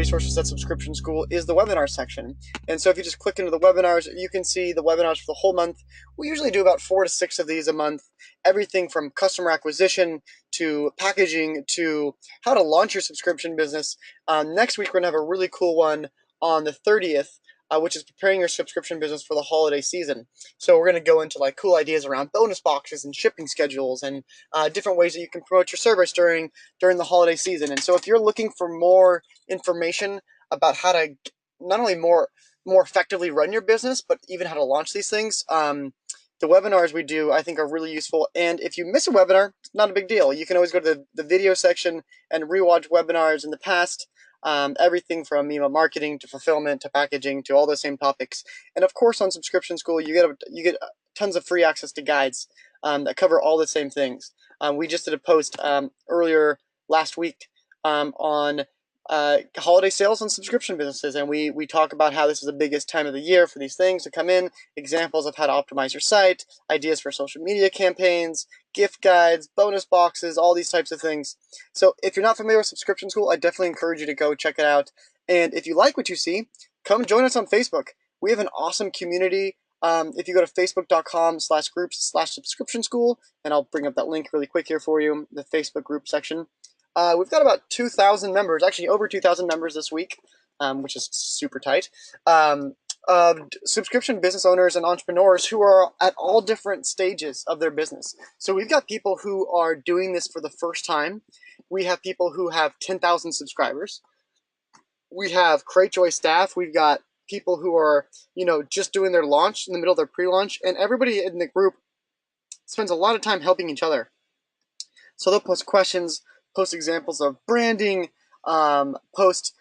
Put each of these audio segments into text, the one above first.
resources at Subscription School is the webinar section. And so if you just click into the webinars, you can see the webinars for the whole month. We usually do about 4 to 6 of these a month, everything from customer acquisition to packaging to how to launch your subscription business. Next week, we're going to have a really cool one on the 30th, which is preparing your subscription business for the holiday season. So we're going to go into like cool ideas around bonus boxes and shipping schedules and different ways that you can promote your service during the holiday season. And so if you're looking for more information about how to not only more effectively run your business, but even how to launch these things, the webinars we do, I think, are really useful. And if you miss a webinar, it's not a big deal. You can always go to the video section and rewatch webinars in the past. Everything from email marketing to fulfillment to packaging to all those same topics. And of course, on Subscription School, you get tons of free access to guides that cover all the same things. We just did a post earlier last week on holiday sales on subscription businesses, and we talk about how this is the biggest time of the year for these things to come in, examples of how to optimize your site, ideas for social media campaigns, gift guides, bonus boxes, all these types of things. So if you're not familiar with Subscription School, I definitely encourage you to go check it out. And if you like what you see, come join us on Facebook. We have an awesome community. If you go to facebook.com/groups/subscription school, and I'll bring up that link really quick here for you, the Facebook group section. We've got about 2,000 members, actually over 2,000 members this week, which is super tight, subscription business owners and entrepreneurs who are at all different stages of their business. So we've got people who are doing this for the first time. We have people who have 10,000 subscribers. We have Cratejoy staff. We've got people who are, just doing their launch in the middle of their pre-launch, and everybody in the group spends a lot of time helping each other. So they'll post questions, post examples of branding, post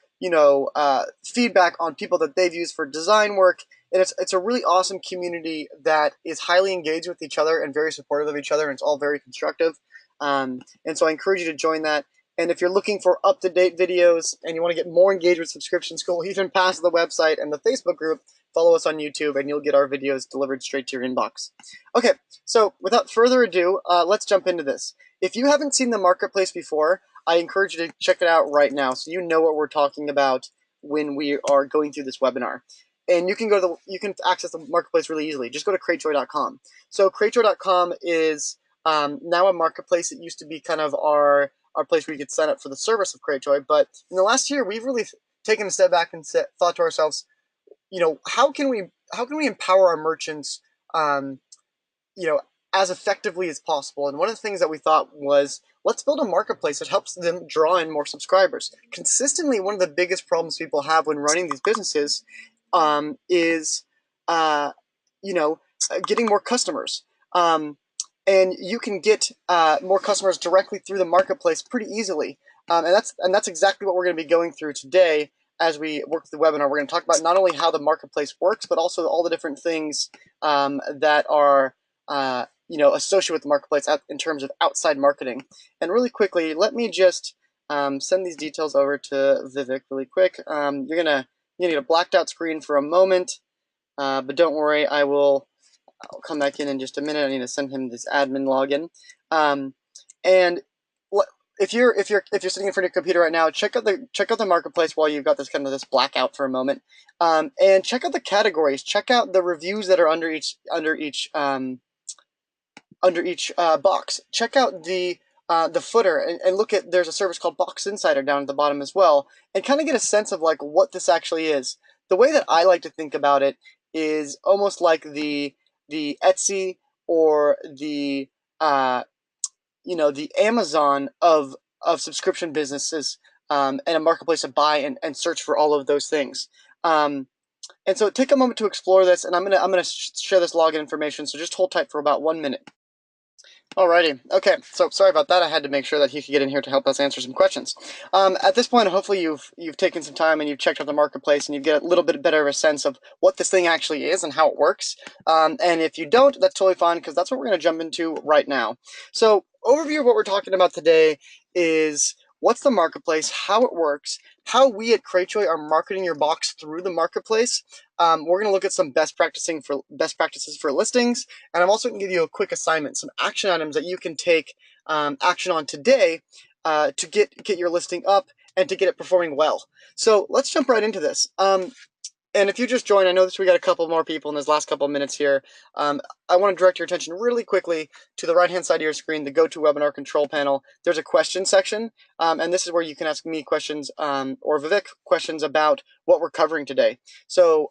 feedback on people that they've used for design work, and it's a really awesome community that is highly engaged with each other and very supportive of each other, and it's all very constructive. And so I encourage you to join that. And if you're looking for up-to-date videos and you want to get more engaged with Subscription School, even past the website and the Facebook group, follow us on YouTube and you'll get our videos delivered straight to your inbox. Okay, so without further ado, let's jump into this. If you haven't seen the marketplace before, I encourage you to check it out right now so you know what we're talking about when we are going through this webinar. And you can access the marketplace really easily. Just go to cratejoy.com. So cratejoy.com is now a marketplace. It used to be kind of our place where you could sign up for the service of Cratejoy, but in the last year, we've really taken a step back and thought to ourselves, how can we empower our merchants, as effectively as possible? And one of the things that we thought was, let's build a marketplace that helps them draw in more subscribers. Consistently, one of the biggest problems people have when running these businesses is, getting more customers. And you can get more customers directly through the marketplace pretty easily. And that's exactly what we're going to be going through today as we work through the webinar. We're going to talk about not only how the marketplace works, but also all the different things that are associated with the marketplace in terms of outside marketing. And really quickly, let me just send these details over to Vivek really quick. You're gonna need a blacked out screen for a moment, but don't worry, I'll come back in just a minute. I need to send him this admin login. And if you're sitting in front of your computer right now, check out the marketplace while you've got this blackout for a moment, and check out the categories. Check out the reviews that are under each box. Check out the footer and look at, there's a service called Box Insider down at the bottom as well, and kind of get a sense of like what this actually is. The way that I like to think about it is almost like the Etsy or the the Amazon of subscription businesses, and a marketplace to buy and search for all of those things. And so take a moment to explore this, and I'm gonna share this login information. So just hold tight for about 1 minute. Alrighty, okay, so sorry about that. I had to make sure that he could get in here to help us answer some questions. At this point, hopefully you've taken some time and you've checked out the marketplace and you get a little bit better of a sense of what this thing actually is and how it works. And if you don't, that's totally fine, because that's what we're going to jump into right now. So overview of what we're talking about today is what's the marketplace, how it works, how we at Cratejoy are marketing your box through the marketplace. We're going to look at some best practices for listings, and I'm also going to give you a quick assignment, some action items that you can take action on today to get your listing up and to get it performing well. So let's jump right into this. And if you just joined, I know we got a couple more people in this last couple of minutes here. I want to direct your attention really quickly to the right-hand side of your screen, the GoToWebinar control panel. There's a question section, and this is where you can ask me questions or Vivek questions about what we're covering today. So,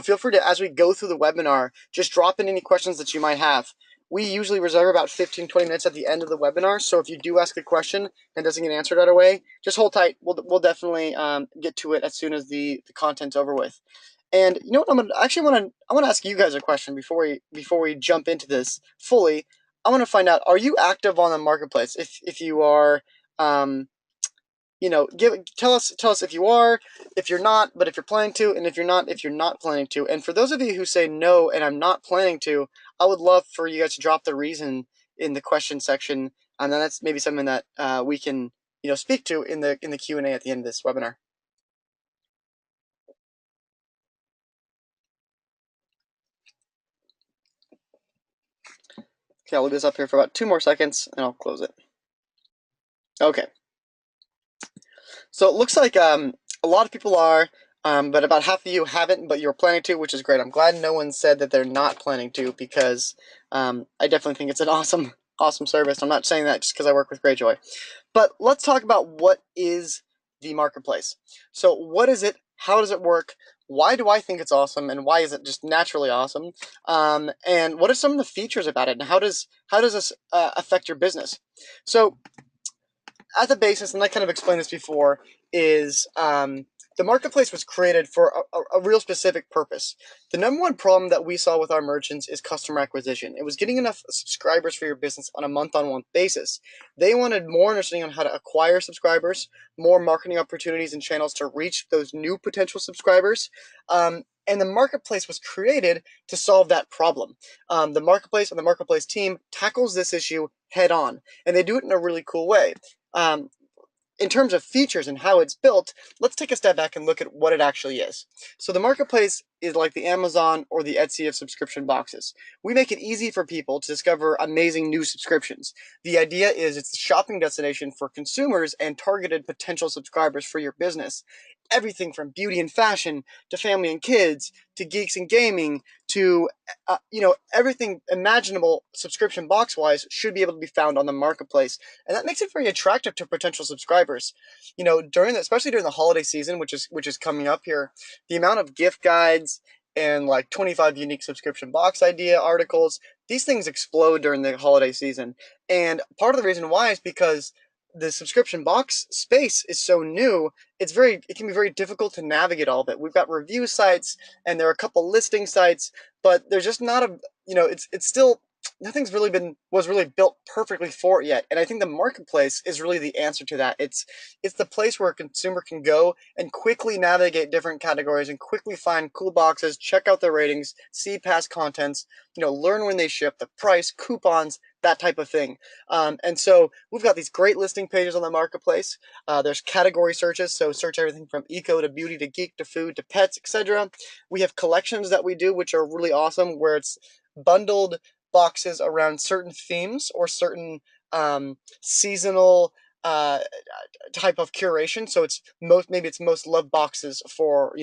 feel free to, as we go through the webinar, just drop in any questions that you might have. We usually reserve about 15-20 minutes at the end of the webinar, so if you do ask a question and doesn't get answered right away, just hold tight. We'll definitely get to it as soon as the content's over with. And you know what? I want to ask you guys a question before we jump into this fully. I want to find out: are you active on the marketplace? If you are, tell us if you are, if you're not, but if you're planning to, and if you're not planning to. And for those of you who say no and I'm not planning to, I would love for you guys to drop the reason in the question section, and then that's maybe something that we can speak to in the Q&A at the end of this webinar. Okay, I'll leave this up here for about 2 more seconds and I'll close it. Okay. So it looks like a lot of people are, but about half of you haven't, but you're planning to, which is great. I'm glad no one said that they're not planning to, because I definitely think it's an awesome service. I'm not saying that just because I work with Cratejoy. But let's talk about what is the marketplace. So what is it? How does it work? Why do I think it's awesome, and why is it just naturally awesome? And what are some of the features about it, and how does this affect your business? So at the basis, and I kind of explained this before, is the marketplace was created for a real specific purpose. The number one problem that we saw with our merchants is customer acquisition. It was getting enough subscribers for your business on a month-on-month basis. They wanted more understanding on how to acquire subscribers, more marketing opportunities and channels to reach those new potential subscribers. And the marketplace was created to solve that problem. The marketplace and the marketplace team tackles this issue head on, and they do it in a really cool way. In terms of features and how it's built, let's take a step back and look at what it actually is. So the marketplace is like the Amazon or the Etsy of subscription boxes. We make it easy for people to discover amazing new subscriptions. The idea is it's a shopping destination for consumers and targeted potential subscribers for your business. Everything from beauty and fashion to family and kids to geeks and gaming to everything imaginable subscription box wise should be able to be found on the marketplace, and that makes it very attractive to potential subscribers. Especially during the holiday season, which is coming up here, the amount of gift guides and like 25 unique subscription box idea articles, these things explode during the holiday season. And part of the reason why is because the subscription box space is so new, it can be very difficult to navigate all of it. We've got review sites and there are a couple listing sites, but there's just not it's still, nothing's was really built perfectly for it yet. And I think the marketplace is really the answer to that. It's the place where a consumer can go and quickly navigate different categories and quickly find cool boxes, check out their ratings, see past contents, learn when they ship, the price, coupons, that type of thing. And so we've got these great listing pages on the marketplace. There's category searches, so search everything from eco to beauty to geek to food to pets, etc. We have collections that we do, which are really awesome, where it's bundled boxes around certain themes or certain seasonal type of curation. So maybe it's most loved boxes for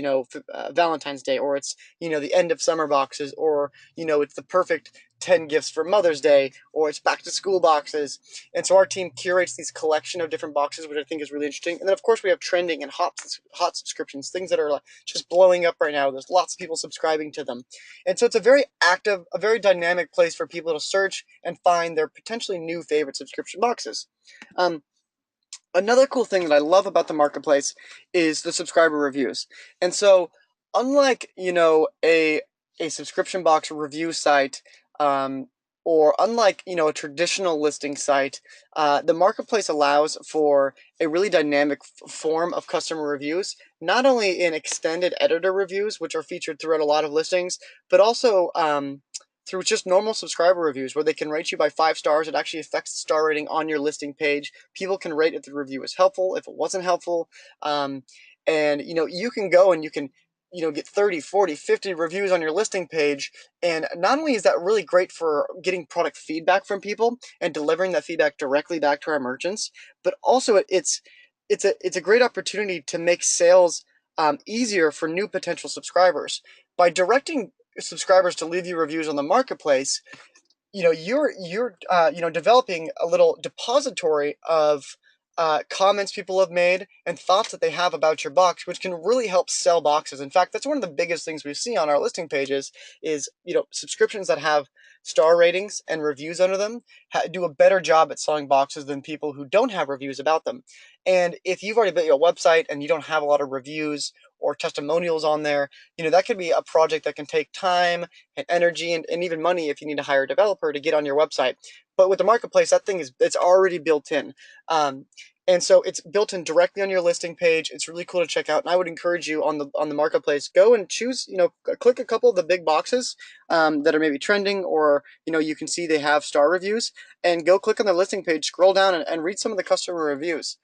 Valentine's Day, or it's the end of summer boxes, or it's the perfect 10 gifts for Mother's Day, or it's back to school boxes. And so our team curates these collection of different boxes, which I think is really interesting. And then of course we have trending and hot subscriptions, things that are like just blowing up right now. There's lots of people subscribing to them. And so it's a very active, a very dynamic place for people to search and find their potentially new favorite subscription boxes. Another cool thing that I love about the marketplace is the subscriber reviews. And so unlike, a subscription box review site, or unlike, a traditional listing site, the marketplace allows for a really dynamic form of customer reviews, not only in extended editor reviews, which are featured throughout a lot of listings, but also through just normal subscriber reviews where they can rate you by 5 stars. It actually affects the star rating on your listing page. People can rate if the review was helpful, if it wasn't helpful. And you can go and you can get 30, 40, 50 reviews on your listing page. And not only is that really great for getting product feedback from people and delivering that feedback directly back to our merchants, but also it's a great opportunity to make sales easier for new potential subscribers by directing subscribers to leave you reviews on the marketplace. You're developing a little depository of comments people have made and thoughts that they have about your box, which can really help sell boxes. In fact, that's one of the biggest things we see on our listing pages is subscriptions that have star ratings and reviews under them do a better job at selling boxes than people who don't have reviews about them. And if you've already built your website and you don't have a lot of reviews or testimonials on there, that could be a project that can take time and energy and even money if you need to hire a developer to get on your website. But with the marketplace, it's already built in. And so it's built in directly on your listing page. It's really cool to check out. And I would encourage you on the marketplace, go and choose, click a couple of the big boxes that are maybe trending, or, you can see they have star reviews, and go click on the listing page, scroll down and read some of the customer reviews.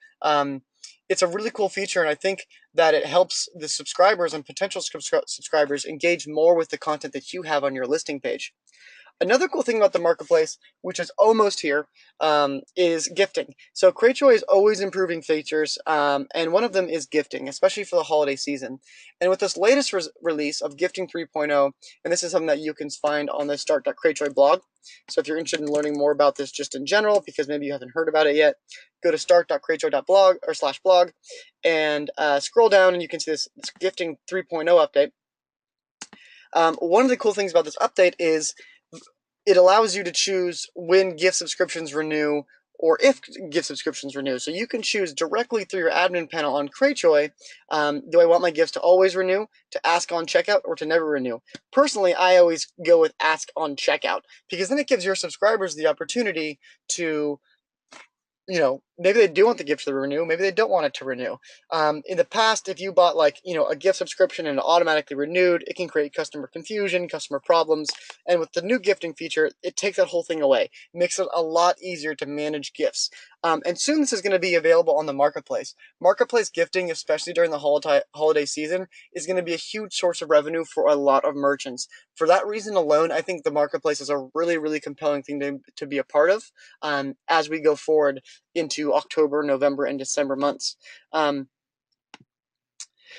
It's a really cool feature, and I think that it helps the subscribers and potential subscribers engage more with the content that you have on your listing page. Another cool thing about the marketplace, which is almost here, is gifting. So Cratejoy is always improving features, and one of them is gifting, especially for the holiday season. And with this latest release of Gifting 3.0, and this is something that you can find on the start.cratejoy blog. So if you're interested in learning more about this just in general, because maybe you haven't heard about it yet, go to start.cratejoy.blog or /blog and scroll down, and you can see this Gifting 3.0 update. One of the cool things about this update is it allows you to choose when gift subscriptions renew, or if gift subscriptions renew. So you can choose directly through your admin panel on Cratejoy, do I want my gifts to always renew, to ask on checkout, or to never renew? Personally, I always go with ask on checkout, because then it gives your subscribers the opportunity to, maybe they do want the gift to renew, maybe they don't want it to renew. In the past, if you bought a gift subscription and it automatically renewed, it can create customer confusion, customer problems. And with the new gifting feature, it takes that whole thing away. It makes it a lot easier to manage gifts. And soon this is going to be available on the marketplace. Marketplace gifting, especially during the holiday season, is going to be a huge source of revenue for a lot of merchants. For that reason alone, I think the marketplace is a really, really compelling thing to be a part of as we go forward into October, November, and December months.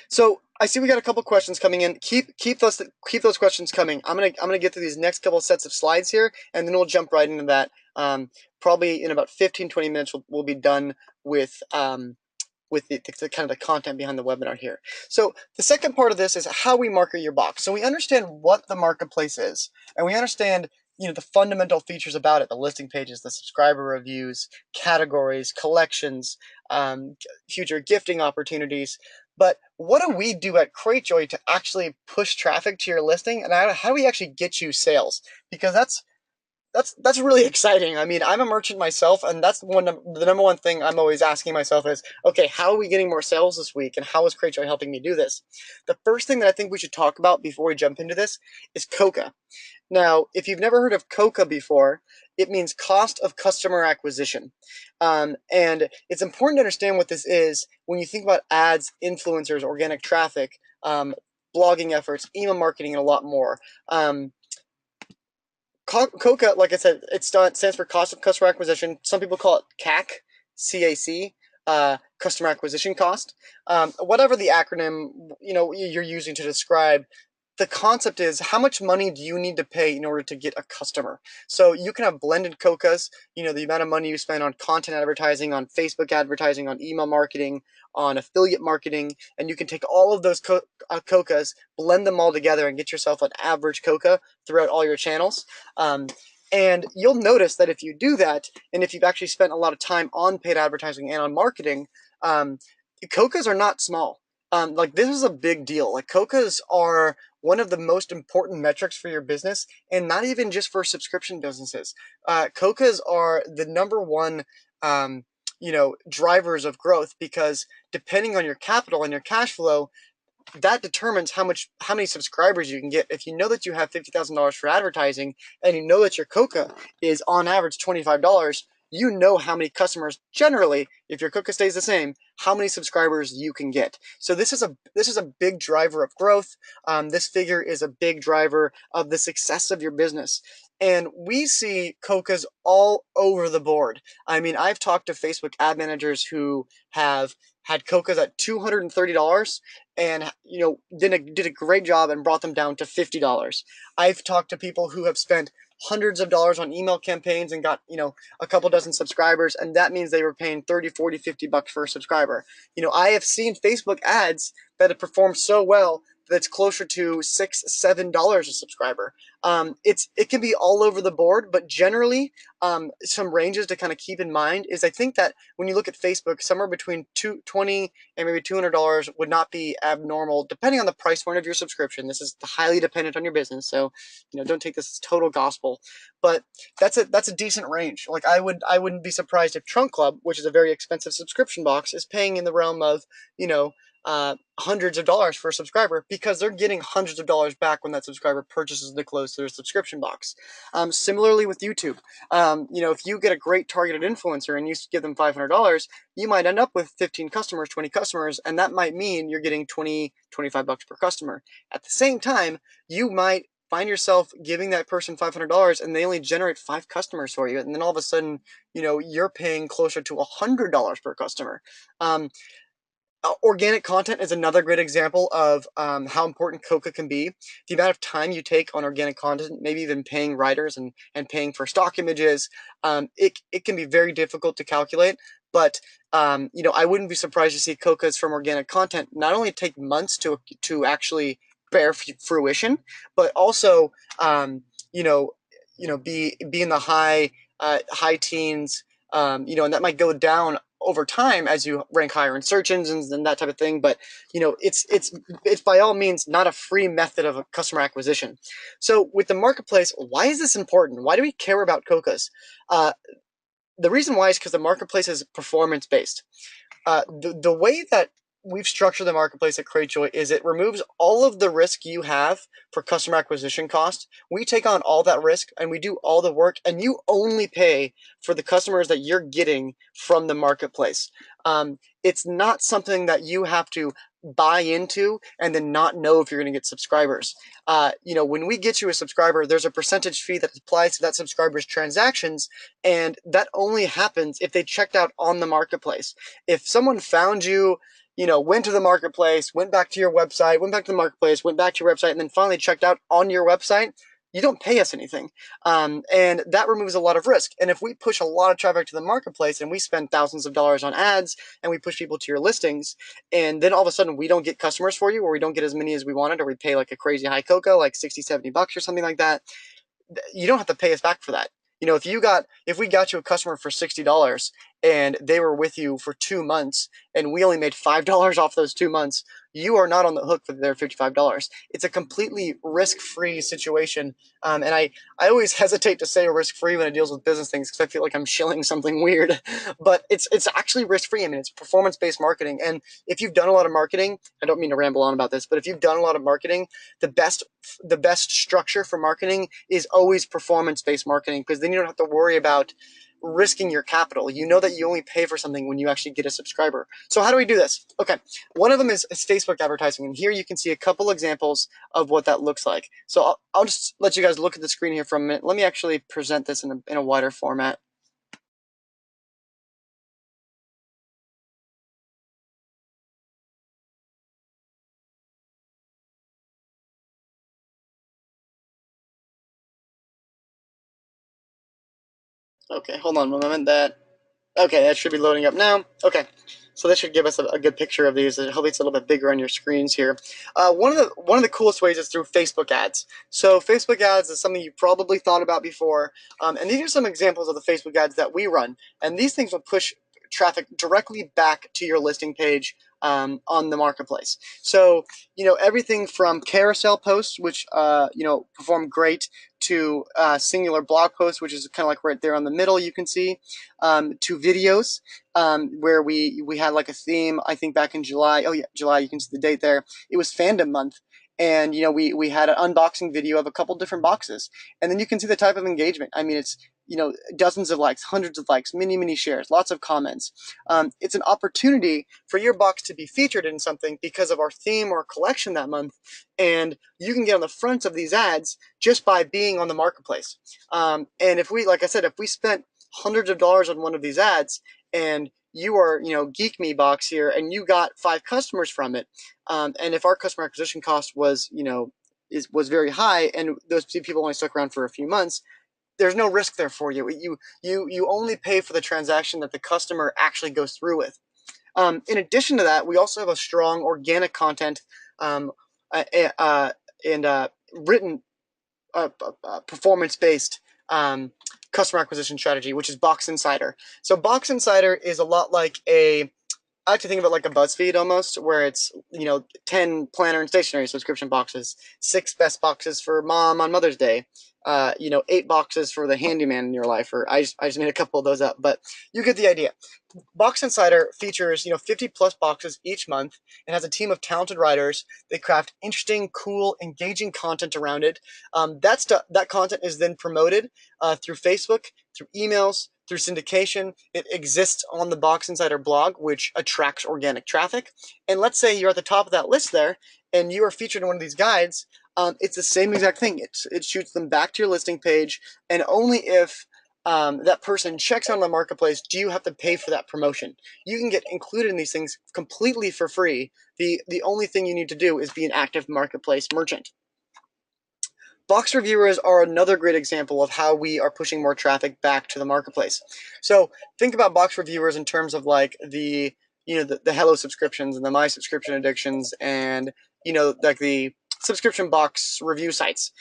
So I see we got a couple questions coming in. Keep those questions coming. I'm gonna get through these next couple sets of slides here, and then we'll jump right into that. Probably in about 15-20 minutes, we'll be done with the kind of the content behind the webinar here. So the second part of this is how we market your box. So we understand what the marketplace is, and we understand the fundamental features about it: the listing pages, the subscriber reviews, categories, collections, future gifting opportunities. But what do we do at Cratejoy to actually push traffic to your listing, and how do we actually get you sales? Because that's really exciting. I mean, I'm a merchant myself, and that's the number one thing I'm always asking myself is, okay, how are we getting more sales this week, and how is Cratejoy helping me do this? The first thing that I think we should talk about before we jump into this is COCA. Now, if you've never heard of COCA before, it means cost of customer acquisition. And it's important to understand what this is when you think about ads, influencers, organic traffic, blogging efforts, email marketing, and a lot more. COCA, like I said, it stands for cost of customer acquisition. Some people call it CAC, CAC, customer acquisition cost. Whatever the acronym you're using to describe, the concept is how much money do you need to pay in order to get a customer? So you can have blended COCAs, the amount of money you spend on content advertising, on Facebook advertising, on email marketing, on affiliate marketing, and you can take all of those COCAs, blend them all together, and get yourself an average COCA throughout all your channels. And you'll notice that if you do that, and if you've actually spent a lot of time on paid advertising and on marketing, COCAs are not small. This is a big deal. COCAs are one of the most important metrics for your business, and not even just for subscription businesses. COCAs are the number one, drivers of growth, because depending on your capital and your cash flow, that determines how many subscribers you can get. If you know that you have $50,000 for advertising, and you know that your COCA is on average $25, you know how many customers, generally, if your COCA stays the same, how many subscribers you can get. So this is a big driver of growth. This figure is a big driver of the success of your business. And we see COCAs all over the board. I mean, I've talked to Facebook ad managers who have had Coca's at $230 and did a great job and brought them down to $50. I've talked to people who have spent hundreds of dollars on email campaigns and got a couple dozen subscribers, and that means they were paying 30, 40, $50 for a subscriber. I have seen Facebook ads that have performed so well that's closer to $6, $7 a subscriber. It can be all over the board, but generally, some ranges to kind of keep in mind is I think that when you look at Facebook, somewhere between $20 and maybe $200 would not be abnormal, depending on the price point of your subscription. This is highly dependent on your business, so don't take this as total gospel. But that's a decent range. Like I wouldn't be surprised if Trunk Club, which is a very expensive subscription box, is paying in the realm of hundreds of dollars for a subscriber, because they're getting hundreds of dollars back when that subscriber purchases the clothes through their subscription box. Similarly with YouTube, if you get a great targeted influencer and you give them $500, you might end up with 15 customers, 20 customers, and that might mean you're getting 20, $25 per customer. At the same time, you might find yourself giving that person $500 and they only generate 5 customers for you, and then all of a sudden, you're paying closer to $100 per customer. Organic content is another great example of how important Coca can be. The amount of time you take on organic content, maybe even paying writers and paying for stock images, it can be very difficult to calculate. But I wouldn't be surprised to see Coca's from organic content not only take months to actually bear fruition, but also be in the high teens, and that might go down over time as you rank higher in search engines and that type of thing. But it's by all means not a free method of customer acquisition. So with the marketplace, why is this important? Why do we care about Coca's? The reason why is because the marketplace is performance based. The way that we've structured the marketplace at Cratejoy is it removes all of the risk you have for customer acquisition cost. We take on all that risk and we do all the work, and you only pay for the customers that you're getting from the marketplace. It's not something that you have to buy into and then not know if you're going to get subscribers. When we get you a subscriber, there's a percentage fee that applies to that subscriber's transactions, and that only happens if they checked out on the marketplace. If someone found you, went to the marketplace, went back to your website, went back to the marketplace, went back to your website, and then finally checked out on your website, you don't pay us anything. And that removes a lot of risk. And if we push a lot of traffic to the marketplace and we spend thousands of dollars on ads and we push people to your listings, and then all of a sudden we don't get customers for you, or we don't get as many as we wanted, or we pay like a crazy high Coca, like 60, $70 or something like that, you don't have to pay us back for that. If we got you a customer for $60 and they were with you for 2 months and we only made $5 off those 2 months, you are not on the hook for their $55. It's a completely risk-free situation. And I always hesitate to say risk-free when it deals with business things because I feel like I'm shilling something weird, but it's actually risk-free. I mean, it's performance-based marketing. And if you've done a lot of marketing, I don't mean to ramble on about this, but if you've done a lot of marketing, the best structure for marketing is always performance-based marketing, because then you don't have to worry about risking your capital. You know that you only pay for something when you actually get a subscriber. So how do we do this? Okay, one of them is Facebook advertising, and here you can see a couple examples of what that looks like. So I'll just let you guys look at the screen here for a minute. Let me actually present this in a wider format. Okay, hold on one moment. Okay, that should be loading up now. Okay, so this should give us a good picture of these. Hopefully it's a little bit bigger on your screens here. One of the coolest ways is through Facebook ads. So Facebook ads is something you probably thought about before, and these are some examples of the Facebook ads that we run. And these things will push traffic directly back to your listing page on the marketplace. So everything from carousel posts, which perform great, to singular blog posts, which is kind of like right there on the middle, you can see, to videos, where we had like a theme, I think back in July. Oh yeah, July, you can see the date there. It was fandom month. And we had an unboxing video of a couple different boxes, and then you can see the type of engagement. I mean, it's dozens of likes, hundreds of likes, many shares, lots of comments. It's an opportunity for your box to be featured in something because of our theme or collection that month, and you can get on the front of these ads just by being on the marketplace. And if we, like I said, if we spent hundreds of dollars on one of these ads and you are, Geek Me box here, and you got 5 customers from it, and if our customer acquisition cost was, was very high, and those people only stuck around for a few months, there's no risk there for you. You only pay for the transaction that the customer actually goes through with. In addition to that, we also have a strong organic content um, uh, uh, and written performance-based customer acquisition strategy, which is Box Insider. So Box Insider is a lot like I like to think of it like a BuzzFeed almost, where it's 10 planner and stationery subscription boxes, 6 best boxes for mom on Mother's Day, 8 boxes for the handyman in your life. Or I just made a couple of those up, but you get the idea. Box Insider features 50 plus boxes each month and has a team of talented writers. They craft interesting, cool, engaging content around it. That content is then promoted through Facebook, through emails, through syndication. It exists on the Box Insider blog, which attracts organic traffic. And let's say you're at the top of that list there, and you are featured in one of these guides. It's the same exact thing. It shoots them back to your listing page, and only if that person checks out on the marketplace, do you have to pay for that promotion? You can get included in these things completely for free. The only thing you need to do is be an active marketplace merchant. Box reviewers are another great example of how we are pushing more traffic back to the marketplace. So think about box reviewers in terms of like the Hello subscriptions and the My Subscription Addictions and like the subscription box review sites.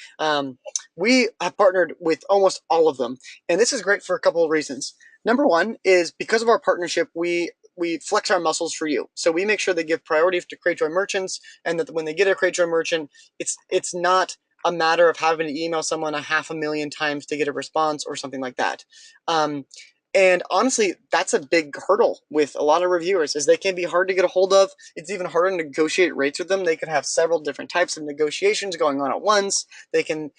We have partnered with almost all of them, and this is great for a couple of reasons. Number one is because of our partnership, we flex our muscles for you. So we make sure they give priority to Cratejoy merchants, and that when they get a Cratejoy merchant, it's not a matter of having to email someone 500,000 times to get a response or something like that. And honestly, that's a big hurdle with a lot of reviewers, is they can be hard to get a hold of. It's even harder to negotiate rates with them. They could have several different types of negotiations going on at once. They can,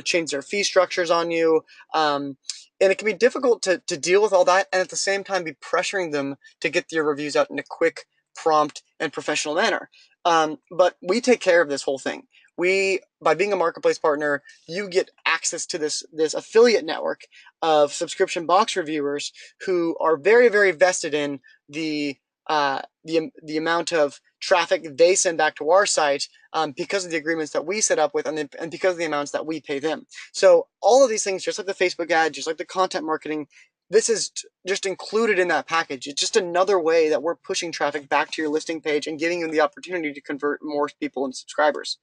change their fee structures on you. And it can be difficult to deal with all that, and at the same time be pressuring them to get your reviews out in a quick, prompt, and professional manner. But we take care of this whole thing. By being a marketplace partner, you get access to this affiliate network of subscription box reviewers who are very, very vested in the amount of traffic they send back to our site, because of the agreements that we set up with, and because of the amounts that we pay them. So all of these things, just like the Facebook ad, just like the content marketing, this is just included in that package. It's just another way that we're pushing traffic back to your listing page and giving you the opportunity to convert more people into subscribers.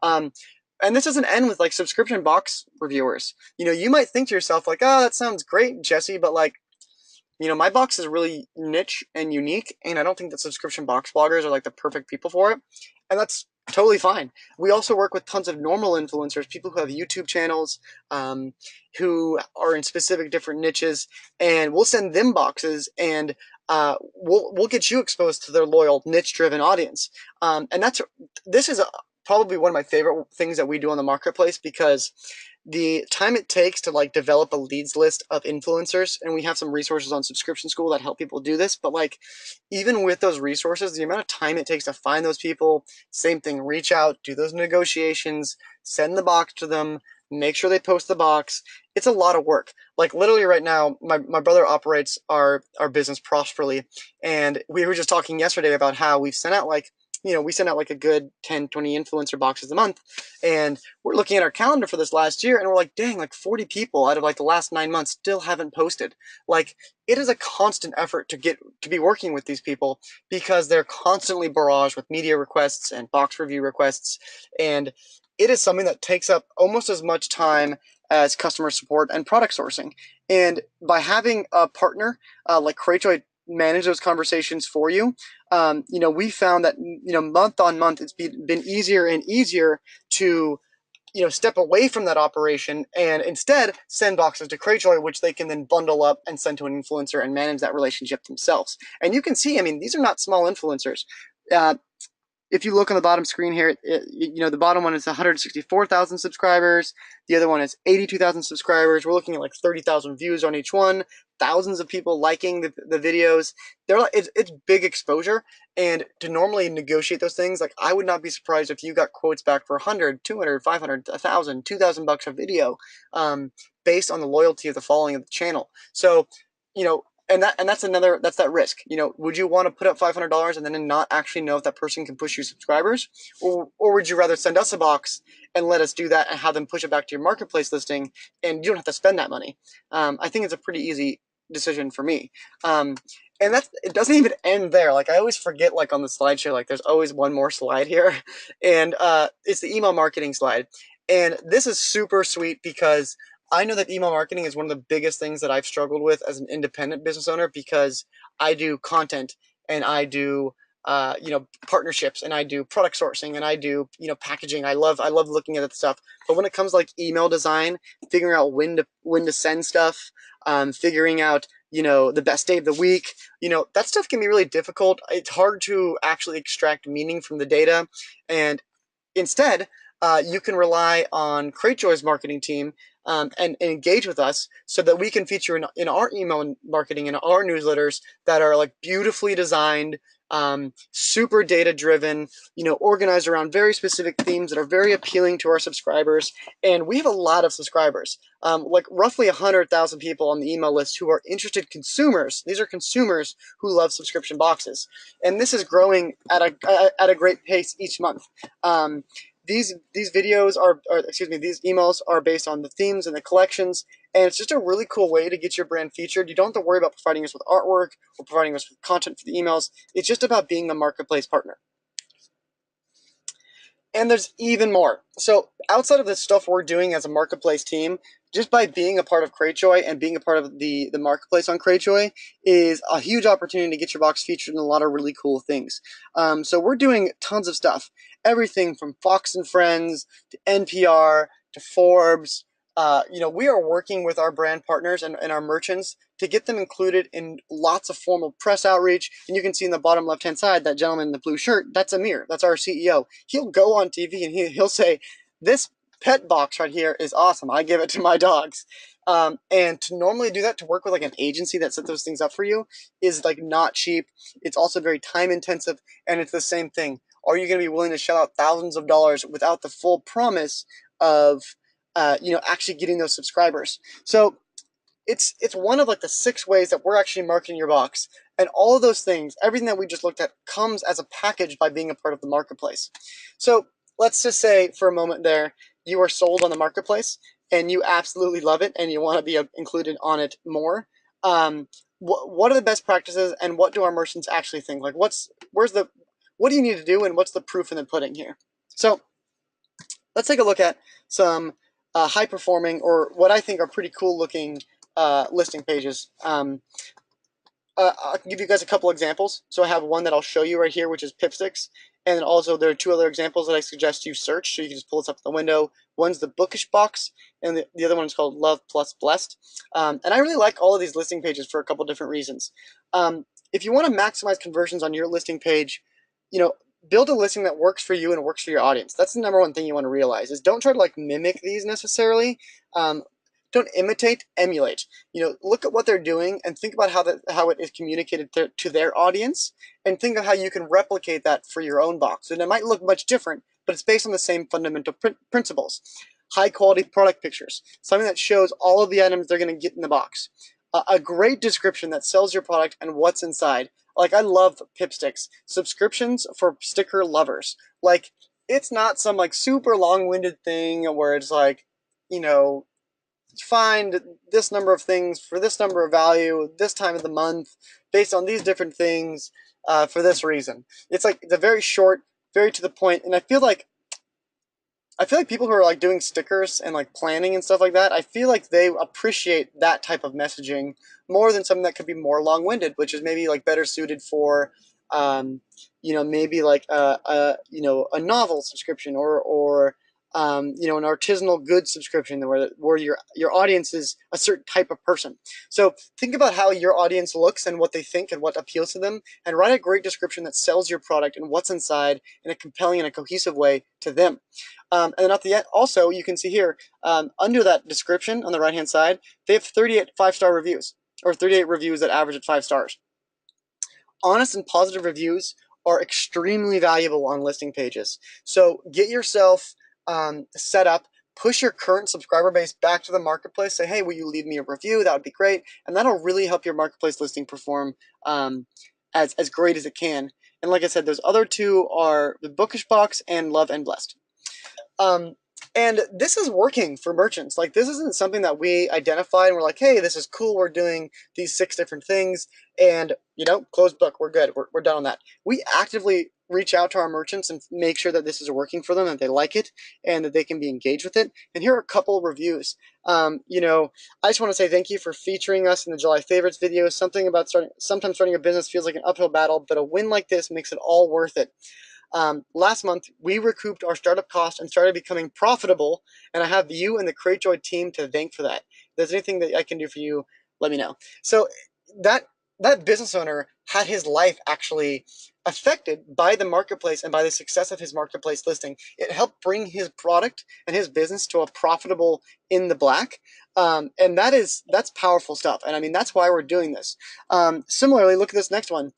And this doesn't end with like subscription box reviewers. You might think to yourself like, oh, that sounds great, Jesse, but like, my box is really niche and unique, and I don't think that subscription box bloggers are like the perfect people for it. And that's totally fine. We also work with tons of normal influencers, people who have YouTube channels, who are in specific different niches, and we'll send them boxes, and we'll get you exposed to their loyal niche-driven audience. And this is probably one of my favorite things that we do on the marketplace, because the time it takes to like develop a leads list of influencers, and we have some resources on Subscription School that help people do this, but like even with those resources, the amount of time it takes to find those people, same thing, reach out, do those negotiations, send the box to them, make sure they post the box. It's a lot of work. Like literally right now, my brother operates our business prosperly, and we were just talking yesterday about how we've sent out like we send out like a good 10, 20 influencer boxes a month. And we're looking at our calendar for this last year, and we're like, dang, like 40 people out of like the last 9 months still haven't posted. Like, it is a constant effort to be working with these people, because they're constantly barraged with media requests and box review requests. And it is something that takes up almost as much time as customer support and product sourcing. And by having a partner like Cratejoy manage those conversations for you, we found that month on month it's been easier and easier to step away from that operation and instead send boxes to Cratejoy, which they can then bundle up and send to an influencer and manage that relationship themselves. And you can see, these are not small influencers. If you look on the bottom screen here, the bottom one is 164,000 subscribers. The other one is 82,000 subscribers. We're looking at like 30,000 views on each one, thousands of people liking the videos. It's big exposure. And to normally negotiate those things, like I would not be surprised if you got quotes back for 100, 200, 500, 1,000, 2,000 bucks a video, based on the loyalty of the following of the channel. So, That's that risk. Would you want to put up $500 and then not actually know if that person can push you subscribers, or would you rather send us a box and let us do that and have them push it back to your marketplace listing, and you don't have to spend that money? I think it's a pretty easy decision for me. And it doesn't even end there. Like, I always forget, like, on the slideshow, like, there's always one more slide here, and it's the email marketing slide. And this is super sweet because I know that email marketing is one of the biggest things that I've struggled with as an independent business owner, because I do content, and I do partnerships, and I do product sourcing, and I do packaging. I love looking at that stuff. But when it comes to, like, email design, figuring out when to send stuff, figuring out the best day of the week, that stuff can be really difficult. It's hard to actually extract meaning from the data, and instead, you can rely on Cratejoy's marketing team, and engage with us so that we can feature in our email marketing, in our newsletters, that are like beautifully designed, super data driven, organized around very specific themes that are very appealing to our subscribers. And we have a lot of subscribers, like roughly 100,000 people on the email list who are interested consumers. These are consumers who love subscription boxes, and this is growing at a great pace each month. These videos these emails are based on the themes and the collections, and it's just a really cool way to get your brand featured. You don't have to worry about providing us with artwork or providing us with content for the emails. It's just about being a marketplace partner. And there's even more. So outside of the stuff we're doing as a marketplace team, just by being a part of Cratejoy and being a part of the marketplace on Cratejoy is a huge opportunity to get your box featured in a lot of really cool things. So we're doing tons of stuff, everything from Fox and Friends to NPR to Forbes. We are working with our brand partners and our merchants to get them included in lots of formal press outreach. And you can see in the bottom left-hand side, that gentleman in the blue shirt, that's Amir. That's our CEO. He'll go on TV and he'll say, this pet box right here is awesome. I give it to my dogs. And to normally do that, to work with like an agency that set those things up for you, is like not cheap. It's also very time intensive, and it's the same thing. Are you going to be willing to shell out thousands of dollars without the full promise of actually getting those subscribers? So it's one of like the 6 ways that we're actually marketing your box. And all of those things, everything that we just looked at, comes as a package by being a part of the marketplace. So let's just say for a moment there, you are sold on the marketplace and you absolutely love it and you want to be included on it more. What are the best practices, and what do our merchants actually think? Like, what do you need to do, and what's the proof in the pudding here? So let's take a look at some high performing, or what I think are pretty cool looking listing pages. I'll give you guys a couple examples. So I have one that I'll show you right here, which is Pipsticks. And also there are 2 other examples that I suggest you search. So you can just pull this up in the window. One's the Bookish box, and the other one is called Love Plus Blessed. And I really like all of these listing pages for a couple different reasons. If you want to maximize conversions on your listing page, build a listing that works for you and works for your audience. That's the number one thing you want to realize, is don't try to like mimic these necessarily. Don't imitate, emulate. Look at what they're doing and think about how it is communicated to their audience, and think of how you can replicate that for your own box. And it might look much different, but it's based on the same fundamental principles. High quality product pictures, something that shows all of the items they're going to get in the box. A great description that sells your product and what's inside. Like, I love Pipsticks. Subscriptions for sticker lovers. Like, it's not some like super long-winded thing where it's like, find this number of things for this number of value, this time of the month, based on these different things, for this reason. It's like the very short, very to the point, and I feel like people who are like doing stickers and like planning and stuff like that, I feel like they appreciate that type of messaging more than something that could be more long-winded, which is maybe like better suited for, maybe like a novel subscription, or an artisanal goods subscription, where your audience is a certain type of person. So think about how your audience looks and what they think and what appeals to them, and write a great description that sells your product and what's inside in a compelling and a cohesive way to them. And then at the end, also, you can see here, under that description on the right-hand side, they have 38 5-star reviews, or 38 reviews that average at 5 stars. Honest and positive reviews are extremely valuable on listing pages. So get yourself set up, push your current subscriber base back to the marketplace. Say, hey, will you leave me a review? That would be great, and that'll really help your marketplace listing perform as great as it can. And like I said, those other two are the Bookish Box and Love and Blessed. Um, and this is working for merchants. Like, this isn't something that we identified and we're like, hey, this is cool. We're doing these 6 different things, and closed book. We're good. We're done on that. We actively reach out to our merchants and make sure that this is working for them, that they like it, and that they can be engaged with it. And here are a couple reviews. I just want to say thank you for featuring us in the July favorites video. Something about sometimes starting a business feels like an uphill battle, but a win like this makes it all worth it. Last month, we recouped our startup cost and started becoming profitable, and I have you and the Cratejoy team to thank for that. If there's anything that I can do for you, let me know. So that business owner had his life actually affected by the marketplace and by the success of his marketplace listing. It helped bring his product and his business to a profitable in the black. And that's powerful stuff. And I mean, that's why we're doing this. Similarly, look at this next one.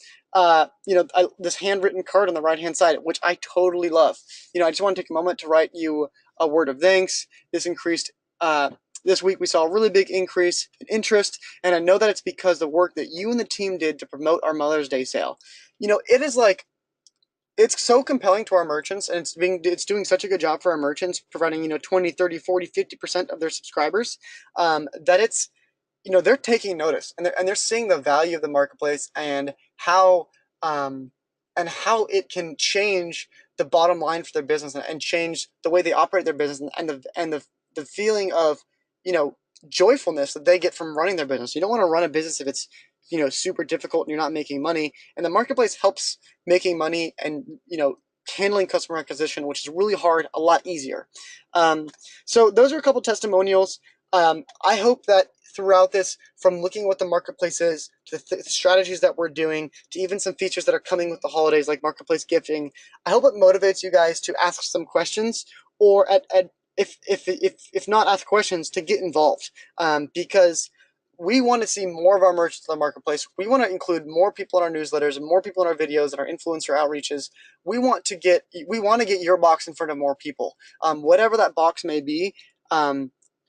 This handwritten card on the right-hand side, which I totally love. I just want to take a moment to write you a word of thanks. This week we saw a really big increase in interest, and I know that it's because the work that you and the team did to promote our Mother's Day sale. It's so compelling to our merchants, and it's doing such a good job for our merchants, providing 20, 30, 40, 50% of their subscribers, that it's they're taking notice, and they're seeing the value of the marketplace um, and how it can change the bottom line for their business, and change the way they operate their business, and the feeling of joyfulness that they get from running their business. You don't want to run a business if it's super difficult and you're not making money, and the marketplace helps making money and handling customer acquisition, which is really hard, a lot easier. So those are a couple testimonials. I hope that throughout this, from looking at what the marketplace is, to the strategies that we're doing, to even some features that are coming with the holidays, like marketplace gifting, I hope it motivates you guys to ask some questions, or if not ask questions, to get involved, because we want to see more of our merchants in the marketplace. We want to include more people in our newsletters and more people in our videos and our influencer outreaches. We want to get your box in front of more people, whatever that box may be.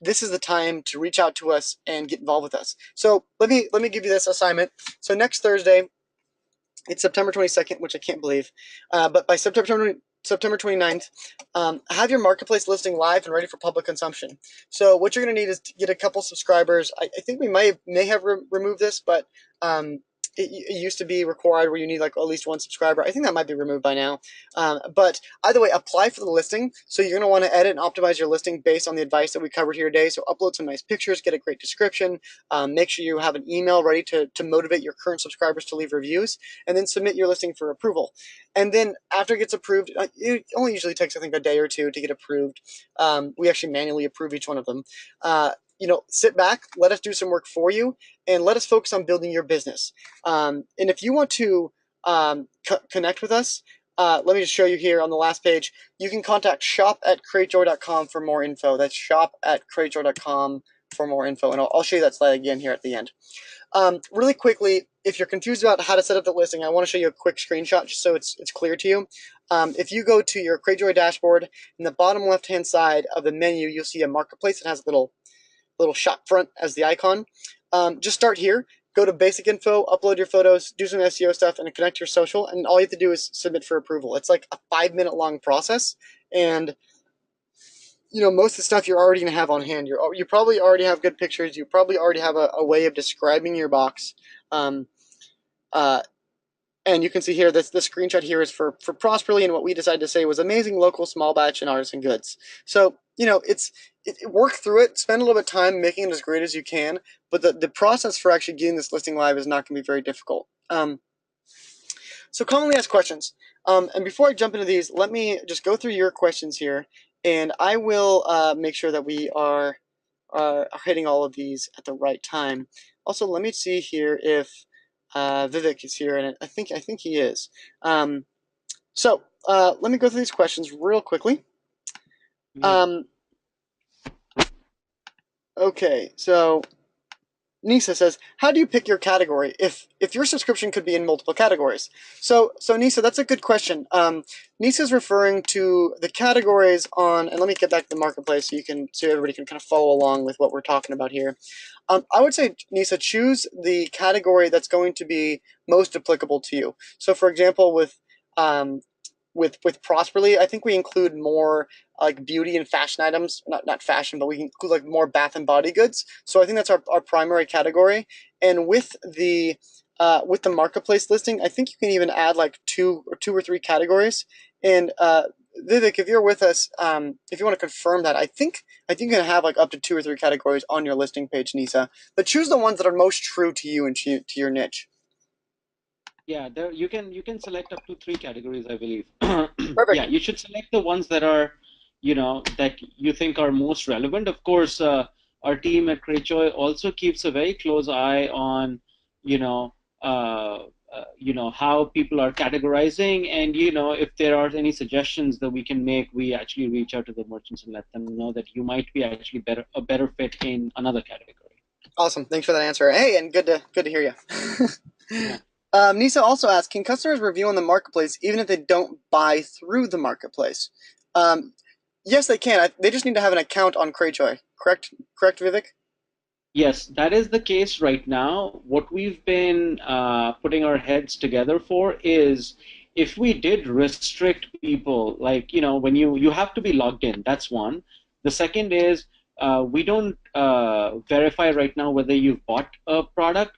This is the time to reach out to us and get involved with us. So let me give you this assignment. So next Thursday, it's September 22nd, which I can't believe, but by September 29th, have your marketplace listing live and ready for public consumption. So what you're going to need is to get a couple subscribers. I think we may have removed this, but it used to be required where you need like at least 1 subscriber. I think that might be removed by now. But either way, apply for the listing. So you're going to want to edit and optimize your listing based on the advice that we covered here today. So upload some nice pictures, get a great description, make sure you have an email ready to motivate your current subscribers to leave reviews, and then submit your listing for approval. And then after it gets approved, it only usually takes, I think, a day or two to get approved. We actually manually approve each one of them. Sit back, let us do some work for you, and let us focus on building your business. And if you want to connect with us, let me just show you here on the last page. You can contact shop@cratejoy.com for more info. That's shop@cratejoy.com for more info. And I'll show you that slide again here at the end. Really quickly, if you're confused about how to set up the listing, I want to show you a quick screenshot just so it's clear to you. If you go to your Cratejoy dashboard, in the bottom left-hand side of the menu, you'll see a marketplace that has a little shop front as the icon. Just start here. Go to basic info, upload your photos, do some SEO stuff, and connect your social. And all you have to do is submit for approval. It's like a 5-minute long process. And most of the stuff you're already going to have on hand. You probably already have good pictures. You probably already have a way of describing your box. And you can see here, this screenshot here is for Prosperly, and what we decided to say was amazing local small batch and artisan goods. So, work through it, spend a little bit of time making it as great as you can, but the process for actually getting this listing live is not going to be very difficult. So commonly asked questions. And before I jump into these, let me just go through your questions here, and I will make sure that we are hitting all of these at the right time. Also, let me see here if Vivek is here, and I think he is. So let me go through these questions real quickly. Okay, so Nisa says, "How do you pick your category if your subscription could be in multiple categories?" So Nisa, that's a good question. Nisa's referring to the categories on, and let me get back to the marketplace so everybody can kind of follow along with what we're talking about here. I would say, Nisa, choose the category that's going to be most applicable to you. So, for example, um, with Prosperly, I think we include more like beauty and fashion items, not fashion, but we include like more bath and body goods. So I think that's our primary category. And with the marketplace listing, I think you can even add like two or three categories. And Vivek, if you're with us, if you want to confirm that, I think you can have like up to two or three categories on your listing page, Nisa. But choose the ones that are most true to you and to your niche. Yeah, there you can select up to three categories, I believe. Yeah, Perfect. you should select the ones that are, that you think are most relevant. Of course, our team at Cratejoy also keeps a very close eye on, you know, how people are categorizing, and if there are any suggestions that we can make, we actually reach out to the merchants and let them know that you might be actually a better fit in another category. Awesome. Thanks for that answer. Hey, and good to hear you. Yeah. Nisa also asked, can customers review on the marketplace even if they don't buy through the marketplace? Um, yes, they can. They just need to have an account on Cratejoy. Correct, Vivek? Yes, that is the case right now. What we've been putting our heads together for is if we did restrict people, like, when you have to be logged in, that's one. The second is we don't verify right now whether you've bought a product.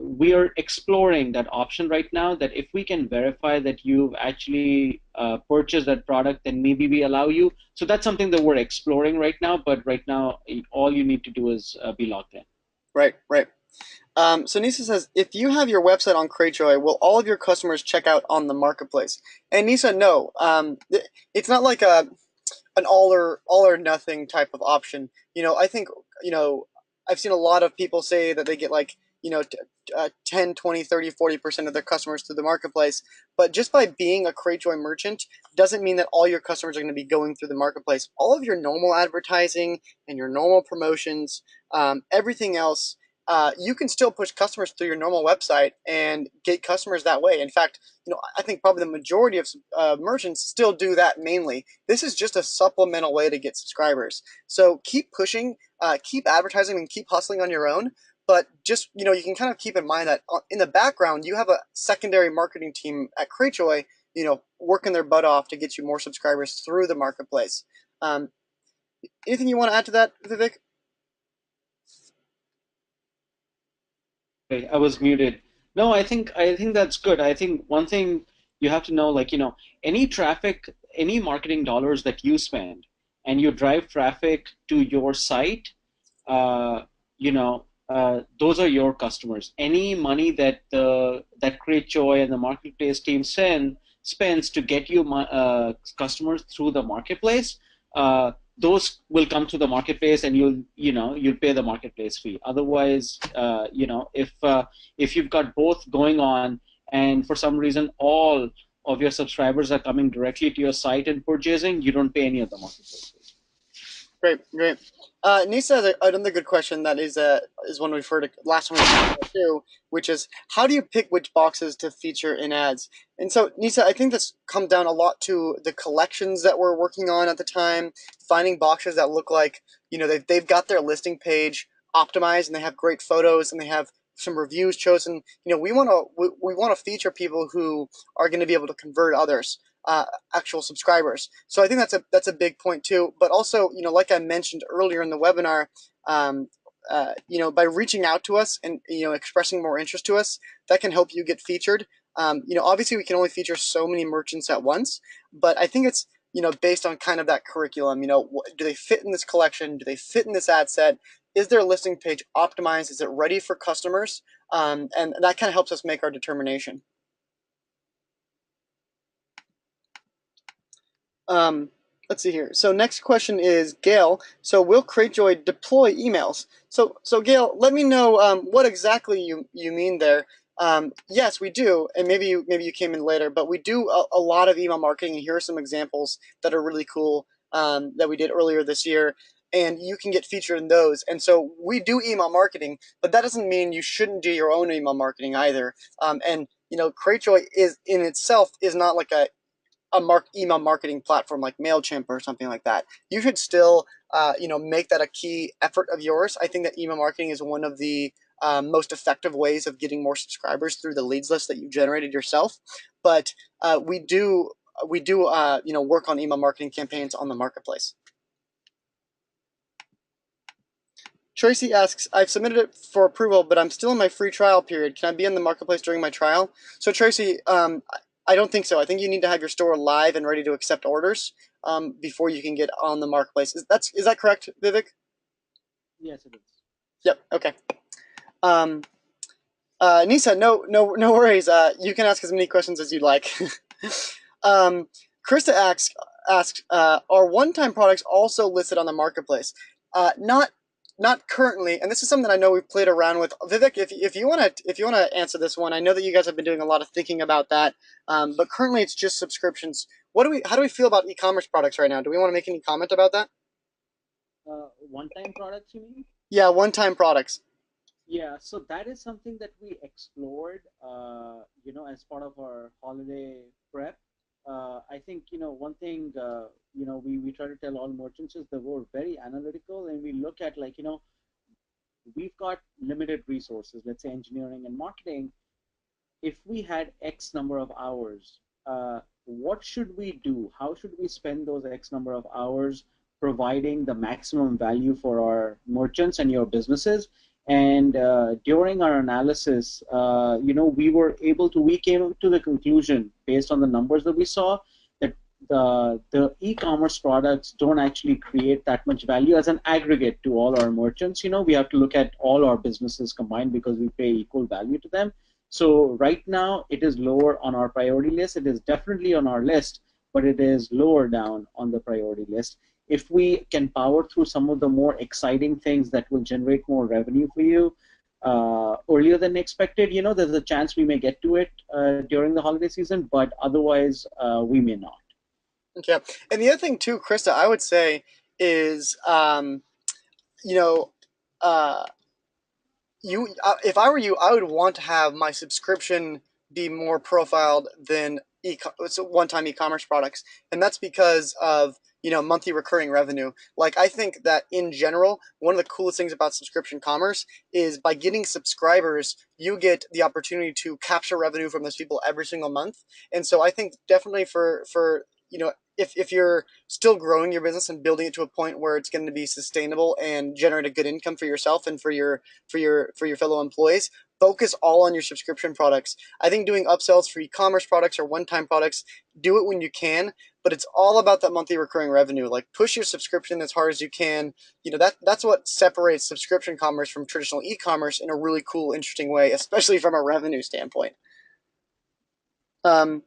We are exploring that option right now, that if we can verify that you've actually purchased that product, then maybe we allow you. So that's something that we're exploring right now. But right now, all you need to do is be logged in. Right, right. So Nisa says, if you have your website on Cratejoy, will all of your customers check out on the marketplace? And Nisa, no. It's not like an all or nothing type of option. I think, you know, I've seen a lot of people say that they get like, 10, 20, 30, 40% of their customers through the marketplace. But just by being a Cratejoy merchant doesn't mean that all your customers are going to be going through the marketplace. All of your normal advertising and your normal promotions, everything else, you can still push customers through your normal website and get customers that way. In fact, I think probably the majority of merchants still do that mainly. This is just a supplemental way to get subscribers. So keep pushing, keep advertising, and keep hustling on your own. But just you can kind of keep in mind that in the background you have a secondary marketing team at Cratejoy, working their butt off to get you more subscribers through the marketplace. Um, Anything you want to add to that, Vivek? I was muted. No, I think that's good. I think one thing you have to know, like, any traffic, any marketing dollars that you spend, and you drive traffic to your site, those are your customers. Any money that Cratejoy and the marketplace team spends to get you customers through the marketplace, those will come to the marketplace, and you'll pay the marketplace fee. Otherwise, if you've got both going on, and for some reason all of your subscribers are coming directly to your site and purchasing, you don't pay any of the marketplace fees. Great, great. Nisa has another good question that is one we've heard last time we talked about too, which is how do you pick which boxes to feature in ads? And so, Nisa, I think this comes down a lot to the collections that we're working on at the time, finding boxes that look like they've got their listing page optimized and they have great photos and they have some reviews chosen. We want to feature people who are going to be able to convert others, actual subscribers. So I think that's a big point too. But also, like I mentioned earlier in the webinar, um, by reaching out to us and expressing more interest to us, that can help you get featured. Obviously we can only feature so many merchants at once, but I think it's based on kind of that curriculum. Do they fit in this collection? Do they fit in this ad set? Is their listing page optimized? Is it ready for customers? And that kind of helps us make our determination. Um, let's see here. So next question is Gail. So will Cratejoy deploy emails? So Gail, let me know what exactly you mean there. Yes, we do, and maybe you came in later, but we do a lot of email marketing, and here are some examples that are really cool that we did earlier this year. and you can get featured in those. And so we do email marketing, but that doesn't mean you shouldn't do your own email marketing either. And Cratejoy is in itself is not like a email marketing platform like Mailchimp or something like that. You should still make that a key effort of yours. I think that email marketing is one of the most effective ways of getting more subscribers through the leads list that you generated yourself. But we do work on email marketing campaigns on the marketplace. Tracy asks, I've submitted it for approval, but I'm still in my free trial period. Can I be in the marketplace during my trial? So Tracy, I don't think so. I think you need to have your store live and ready to accept orders before you can get on the marketplace. Is that correct, Vivek? Yes, it is. Yep. Okay. Um, Nisa, no worries. You can ask as many questions as you'd like. um, Krista asks, are one-time products also listed on the marketplace? Not currently, and this is something that I know we've played around with. Vivek, if you want to answer this one, I know that you guys have been doing a lot of thinking about that. But currently, it's just subscriptions. How do we feel about e-commerce products right now? Do we want to make any comment about that? One-time products, you mean? Yeah, one-time products. Yeah, so that is something that we explored, as part of our holiday prep. I think, one thing, we try to tell all merchants is that we're very analytical and we look at like, we've got limited resources, let's say engineering and marketing. If we had X number of hours, what should we do? How should we spend those X number of hours providing the maximum value for our merchants and your businesses? And during our analysis, we came to the conclusion based on the numbers that we saw that the e-commerce products don't actually create that much value as an aggregate to all our merchants. We have to look at all our businesses combined because we pay equal value to them. So right now it is lower on our priority list. It is definitely on our list, but it is lower down on the priority list. If we can power through some of the more exciting things that will generate more revenue for you earlier than expected, there's a chance we may get to it during the holiday season, but otherwise we may not. Okay. And the other thing too, Krista, I would say is, you know, uh, if I were you, I would want to have my subscription be more profiled than one-time e-commerce products, and that's because of monthly recurring revenue. Like I think that in general, one of the coolest things about subscription commerce is by getting subscribers, you get the opportunity to capture revenue from those people every single month. And so I think definitely for if you're still growing your business and building it to a point where it's going to be sustainable and generate a good income for yourself and for your fellow employees, focus all on your subscription products. I think doing upsells for e-commerce products or one-time products, do it when you can, but it's all about that monthly recurring revenue. Like push your subscription as hard as you can. That's what separates subscription commerce from traditional e-commerce in a really cool, interesting way, especially from a revenue standpoint. Um,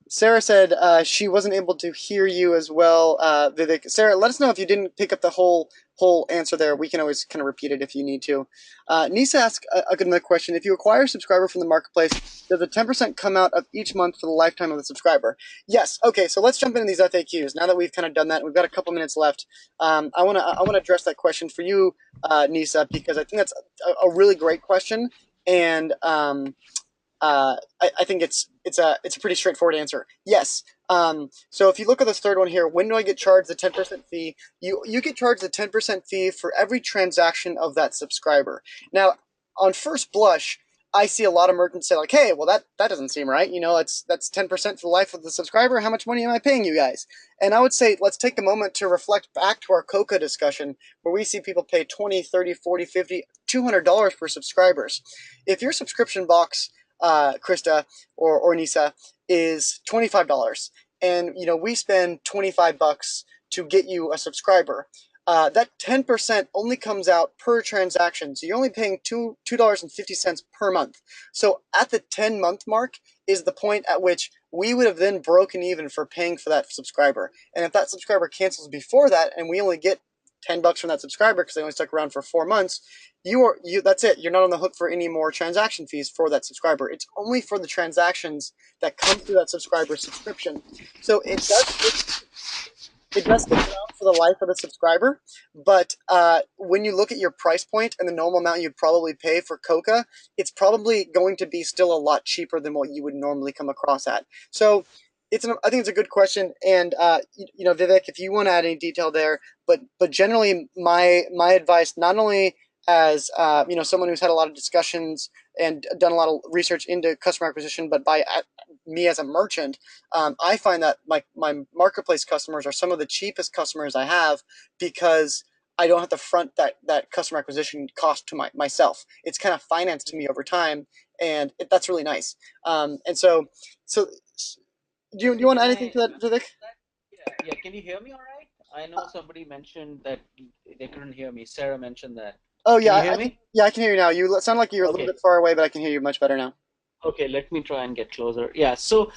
Sarah said she wasn't able to hear you as well, Vivek. Sarah, let us know if you didn't pick up the whole answer there. We can always kind of repeat it if you need to. Nisa asked a good enough question. If you acquire a subscriber from the marketplace, does the 10% come out of each month for the lifetime of the subscriber? Yes. Okay, so let's jump into these FAQs. Now that we've kind of done that, we've got a couple minutes left. I wanna address that question for you, Nisa, because I think that's a really great question, and I think it's a pretty straightforward answer. Yes. So if you look at this third one here, when do I get charged the 10% fee? You get charged the 10% fee for every transaction of that subscriber. Now, on first blush, I see a lot of merchants say like, "Hey, well that doesn't seem right. That's 10% for the life of the subscriber. How much money am I paying you guys?" And I would say let's take a moment to reflect back to our Coca discussion where we see people pay 20, 30, 40, 50, $200 per subscribers. If your subscription box, Krista or Nisa, is $25, and we spend $25 to get you a subscriber. That 10% only comes out per transaction, so you're only paying $2.50 per month. So at the 10-month mark is the point at which we would have then broken even for paying for that subscriber. And if that subscriber cancels before that, and we only get $10 from that subscriber because they only stuck around for 4 months, that's it. You're not on the hook for any more transaction fees for that subscriber. It's only for the transactions that come through that subscriber subscription. So it does it does stick around for the life of the subscriber, but when you look at your price point and the normal amount you'd probably pay for Coca, it's probably going to be still a lot cheaper than what you would normally come across at. So I think it's a good question, and Vivek, if you want to add any detail there, but generally, my advice, not only as someone who's had a lot of discussions and done a lot of research into customer acquisition, but by me as a merchant, I find that my marketplace customers are some of the cheapest customers I have because I don't have to front that customer acquisition cost to myself. It's kind of financed to me over time, and that's really nice. And so do you Hey, want to can add anything I to that, Vivek? that yeah, can you hear me all right? I know somebody mentioned that they couldn't hear me. Sarah mentioned that. Oh Can yeah, you I hear can. me? Yeah, I can hear you now. You sound like you're a little Okay. bit far away, but I can hear you much better now. Okay, let me try and get closer. Yeah, so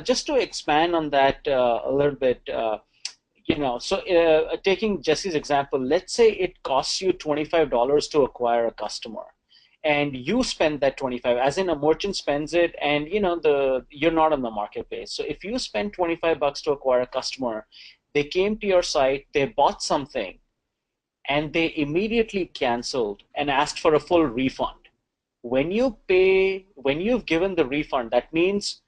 just to expand on that a little bit, taking Jesse's example, let's say it costs you $25 to acquire a customer, and you spend that 25, as in a merchant spends it, and you're not on the marketplace. So if you spend 25 bucks to acquire a customer, they came to your site, they bought something, and they immediately canceled and asked for a full refund. When you've given the refund, that means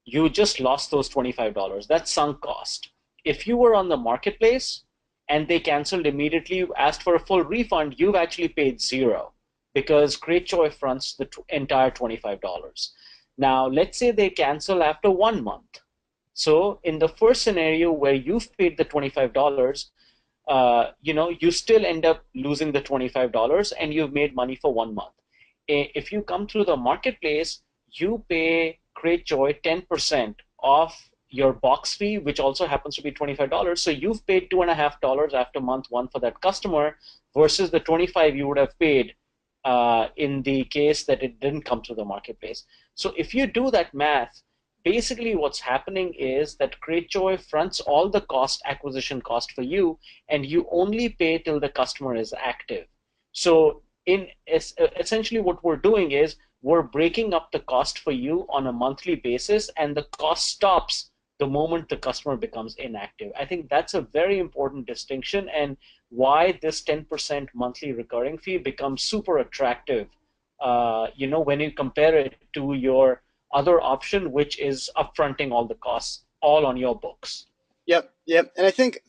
you just lost those $25. That's sunk cost. If you were on the marketplace and they canceled immediately, you asked for a full refund, you've actually paid zero because Cratejoy fronts the entire $25. Now, let's say they cancel after 1 month. So, in the first scenario where you've paid the $25, you still end up losing the $25 and you've made money for 1 month. If you come through the marketplace, you pay Cratejoy 10% off your box fee, which also happens to be $25. So you've paid $2.50 after month one for that customer versus the 25 you would have paid in the case that it didn't come through the marketplace. So if you do that math, basically what's happening is that Cratejoy fronts all the acquisition cost for you, and you only pay till the customer is active. So essentially what we're doing is we're breaking up the cost for you on a monthly basis, and the cost stops the moment the customer becomes inactive. I think that's a very important distinction, and why this 10% monthly recurring fee becomes super attractive, when you compare it to your other option, which is upfronting all the costs all on your books. Yep, yep. And I think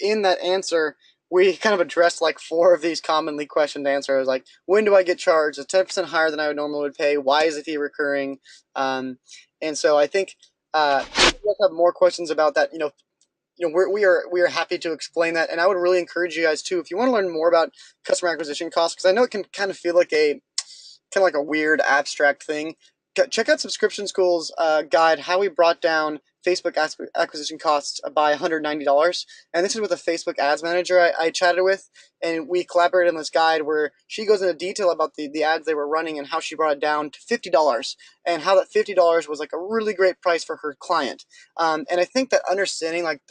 in that answer, we kind of addressed like four of these commonly questioned answers, like when do I get charged? It's 10% higher than I would normally would pay. Why is the fee recurring? Um, and so I think if you guys have more questions about that, we are happy to explain that. And I would really encourage you guys too, if you want to learn more about customer acquisition costs, because I know it can kind of feel like a weird abstract thing. Check out Subscription School's guide, how we brought down Facebook acquisition costs by $190. And this is with a Facebook ads manager I chatted with, and we collaborated on this guide where she goes into detail about the ads they were running and how she brought it down to $50, and how that $50 was like a really great price for her client. And I think that understanding like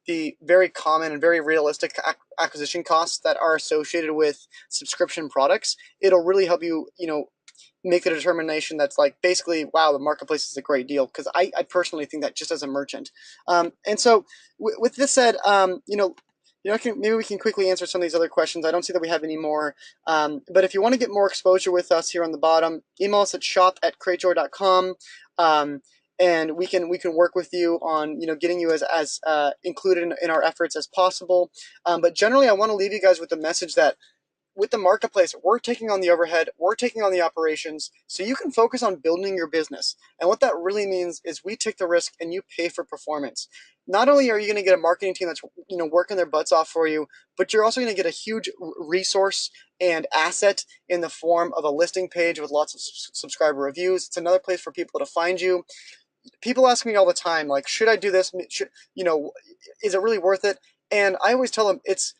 the very common and very realistic acquisition costs that are associated with subscription products, it'll really help you, make the determination that's like basically, wow, the marketplace is a great deal. Because I personally think that just as a merchant. And so with this said, maybe we can quickly answer some of these other questions. I don't see that we have any more. But if you want to get more exposure with us here on the bottom, email us at shop@cratejoy.com. And we can work with you on getting you as included in our efforts as possible. But generally, I want to leave you guys with the message that with the marketplace, we're taking on the overhead, we're taking on the operations, so you can focus on building your business. And what that really means is we take the risk and you pay for performance. Not only are you going to get a marketing team that's working their butts off for you, but you're also going to get a huge resource and asset in the form of a listing page with lots of subscriber reviews. It's another place for people to find you. People ask me all the time, like, should I do this? Is it really worth it? And I always tell them it's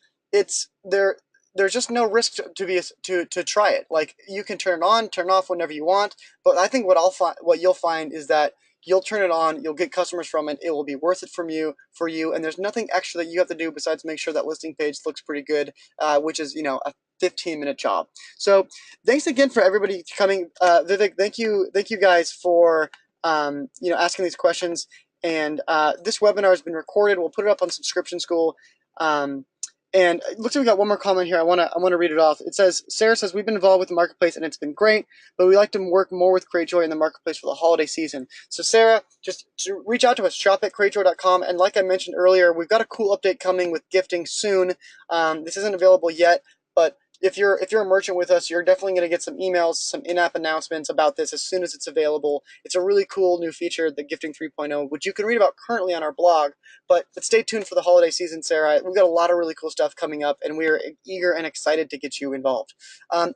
there. There's just no risk to try it. Like you can turn it on, turn it off whenever you want. But I think what you'll find is that you'll turn it on, you'll get customers from it. It will be worth it for you, and there's nothing extra that you have to do besides make sure that listing page looks pretty good, which is a 15-minute job. So thanks again for everybody coming. Vivek, thank you guys for asking these questions. And this webinar has been recorded. We'll put it up on Subscription School. Um, and it looks like we got one more comment here. I want to read it off. It says, Sarah says, we've been involved with the marketplace and it's been great, but we like to work more with Cratejoy in the marketplace for the holiday season. So Sarah, just reach out to us, shop at cratejoy.com. And like I mentioned earlier, we've got a cool update coming with gifting soon. This isn't available yet, but if you're a merchant with us, you're definitely going to get some emails, some in-app announcements about this as soon as it's available. It's a really cool new feature, the Gifting 3.0, which you can read about currently on our blog. But stay tuned for the holiday season, Sarah. We've got a lot of really cool stuff coming up, and we are eager and excited to get you involved.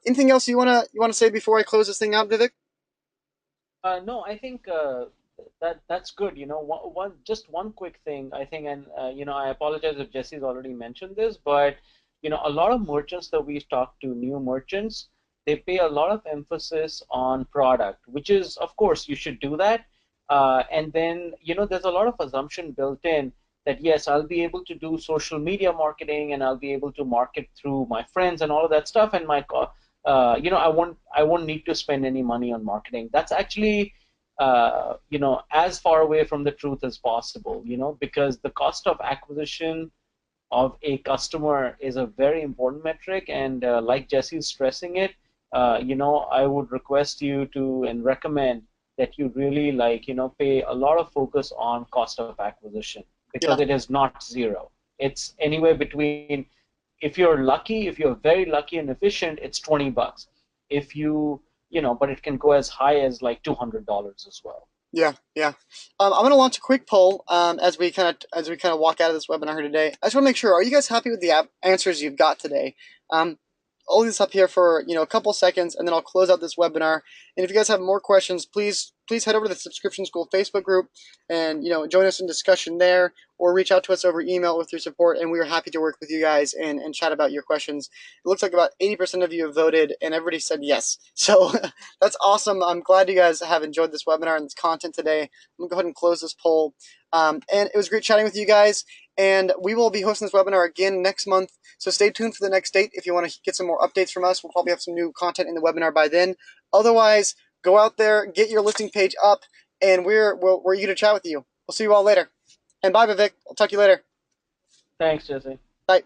Anything else you wanna say before I close this thing out, Vivek? No, I think that's good. Just one quick thing, I think, and I apologize if Jesse's already mentioned this, but a lot of merchants that we've talked to, new merchants, they pay a lot of emphasis on product, which is, of course, you should do that. And then, there's a lot of assumption built in that yes, I'll be able to do social media marketing and I'll be able to market through my friends and all of that stuff, and I won't need to spend any money on marketing. That's actually as far away from the truth as possible, because the cost of acquisition of a customer is a very important metric, and like Jesse's stressing it, I would request you to and recommend that you really pay a lot of focus on cost of acquisition because Yeah, it is not zero. It's anywhere between, if you're lucky, if you're very lucky and efficient, it's $20. If but it can go as high as like $200 as well. yeah. I'm gonna launch a quick poll as we kind of walk out of this webinar here today. I just want to make sure: are you guys happy with the answers you've got today? Um, I'll leave this up here for a couple seconds, and then I'll close out this webinar. And if you guys have more questions, please head over to the Subscription School Facebook group and join us in discussion there, or reach out to us over email or through support, and we are happy to work with you guys and chat about your questions. It looks like about 80% of you have voted, and everybody said yes. So that's awesome. I'm glad you guys have enjoyed this webinar and this content today. I'm gonna go ahead and close this poll. And it was great chatting with you guys. And we will be hosting this webinar again next month. So stay tuned for the next date if you want to get some more updates from us. We'll probably have some new content in the webinar by then. Otherwise, go out there, get your listing page up, and we're eager to chat with you. We'll see you all later. And bye, Vivek. I'll talk to you later. Thanks, Jesse. Bye.